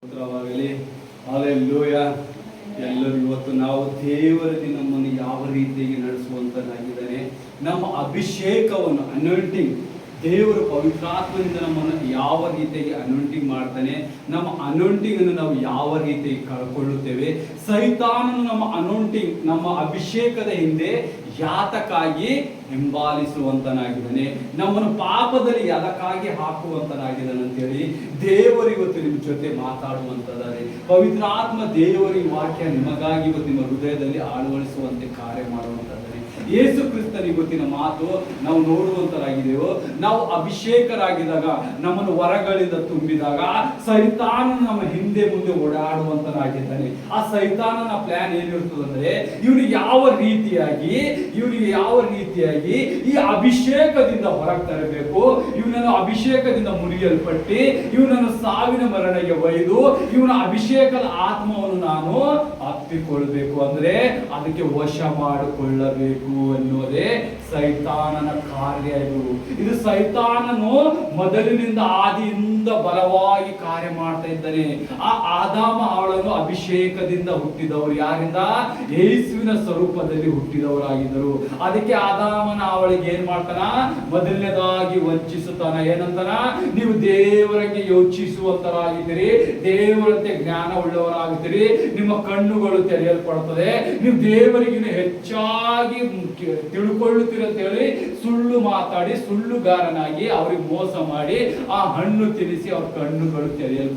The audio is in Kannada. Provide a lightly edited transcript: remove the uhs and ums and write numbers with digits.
ಸ್ತೋತ್ರವಾಗಲಿ. ಹಲ್ಲೆಲೂಯ. ಎಲ್ಲರೂ ಇವತ್ತು ನಾವು ದೇವರಲ್ಲಿ ನಮ್ಮನ್ನು ಯಾವ ರೀತಿಯಾಗಿ ನಡೆಸುವಂತನಾಗಿದ್ದಾನೆ, ನಮ್ಮ ಅಭಿಷೇಕವನ್ನು ಅನಾಯಿಂಟಿಂಗ್ ದೇವರು ಪವಿತ್ರಾತ್ಮದಿಂದ ನಮ್ಮನ್ನು ಯಾವ ರೀತಿಯಾಗಿ ಅನಾಯಿಂಟಿಂಗ್ ಮಾಡ್ತಾನೆ, ನಮ್ಮ ಅನಾಯಿಂಟಿಂಗ್ ಅನ್ನು ನಾವು ಯಾವ ರೀತಿಯಾಗಿ ಕಳ್ಕೊಳ್ಳುತ್ತೇವೆ, ಸೈತಾನನು ನಮ್ಮ ಅನಾಯಿಂಟಿಂಗ್ ನಮ್ಮ ಅಭಿಷೇಕದ ಹಿಂದೆ ಯಾತಕ್ಕಾಗಿ ಹಿಂಬಾಲಿಸುವಂತನಾಗಿದ್ದಾನೆ, ನಮ್ಮನ್ನು ಪಾಪದಲ್ಲಿ ಯಾತಕ್ಕಾಗಿ ಹಾಕುವಂತನಾಗಿದ್ದಾನೆ ಅಂತೇಳಿ ದೇವರು ಇವತ್ತು ನಿಮ್ಮ ಜೊತೆ ಮಾತಾಡುವಂತದ್ದಾರೆ. ಪವಿತ್ರಾತ್ಮ ದೇವರ ಈ ವಾಕ್ಯ ನಿಮಗಾಗಿ ಇವತ್ತು ನಿಮ್ಮ ಹೃದಯದಲ್ಲಿ ಅಳವಡಿಸುವಂತೆ ಕಾರ್ಯ ಮಾಡುವಂತದ್ದಾರೆ. ಯೇಸು ಕ್ರಿಸ್ತನ ಇವತ್ತಿನ ಮಾತು ನಾವು ನೋಡುವಂತರಾಗಿದೆಯೋ, ನಾವು ಅಭಿಷೇಕರಾಗಿದ್ದಾಗ, ನಮ್ಮನ್ನು ವರಗಳಿಂದ ತುಂಬಿದಾಗ ಸೈತಾನ ನಮ್ಮ ಹಿಂದೆ ಮುಂದೆ ಓಡಾಡುವಂತನಾಗಿದ್ದಾನೆ. ಆ ಸೈತಾನನ ಪ್ಲಾನ್ ಏನಿರ್ತದಂದ್ರೆ, ಇವನಿಗೆ ಯಾವ ರೀತಿಯಾಗಿ ಈ ಅಭಿಷೇಕದಿಂದ ಹೊರಗೆ ತರಬೇಕು, ಇವನನ್ನು ಅಭಿಷೇಕದಿಂದ ಮುರಿಯಲ್ಪಟ್ಟು ಇವನನ್ನು ಸಾವಿನ ಮರಣಕ್ಕೆ ಒಯ್ದು ಇವನ ಅಭಿಷೇಕದ ಆತ್ಮವನ್ನು ನಾನು ಅಪ್ಪಿಕೊಳ್ಬೇಕು, ಅಂದ್ರೆ ಅದಕ್ಕೆ ವಶ ಮಾಡಿಕೊಳ್ಳಬೇಕು ಅನ್ನೋದೇ ಸೈತಾನನ ಕಾರ್ಯ. ಇದು ಸೈತಾನನು ಮೊದಲಿನಿಂದ ಆದಿಯಿಂದ ಬಲವಾಗಿ ಕಾರ್ಯ ಮಾಡ್ತಾ ಇದ್ದಾನೆ. ಆ ಆದಾಮ ಅವಳನ್ನು ಅಭಿಷೇಕದಿಂದ ಹುಟ್ಟಿದವರು, ಯಾರಿಂದ? ಯೇಸುವಿನ ಸ್ವರೂಪದಲ್ಲಿ ಹುಟ್ಟಿದವರಾಗಿದ್ದರು. ಅದಕ್ಕೆ ಆದಾಮನ ಅವಳಿಗೆ ಏನ್ ಮಾಡ್ತಾನ? ಮೊದಲನೇದಾಗಿ ವಂಚಿಸುತ್ತಾನ. ಏನಂತಾನ? ನೀವು ದೇವರಿಗೆ ಯೋಚಿಸುವಂತರಾಗಿದ್ದೀರಿ, ದೇವರಂತೆ ಜ್ಞಾನ ಉಳ್ಳವರಾಗುತ್ತೀರಿ, ನಿಮ್ಮ ಕಣ್ಣುಗಳು ತೆರೆಯಲ್ಪಡುತ್ತದೆ, ನೀವು ದೇವರಿಗಿನ ಹೆಚ್ಚಾಗಿ ತಿಳ್ಕೊಳ್ಳುತ್ತೀರಿ ಅಂತ ಹೇಳಿ ಸುಳ್ಳು ಮಾತಾಡಿ ಸುಳ್ಳುಗಾರನಾಗಿ ಅವ್ರಿಗೆ ಮೋಸ ಮಾಡಿ ಆ ಹಣ್ಣು ತಿನ್ನಿಸಿ ಅವ್ರ ಕಣ್ಣುಗಳು ತೆರೆಯಲ್ಪಡುತ್ತದೆ.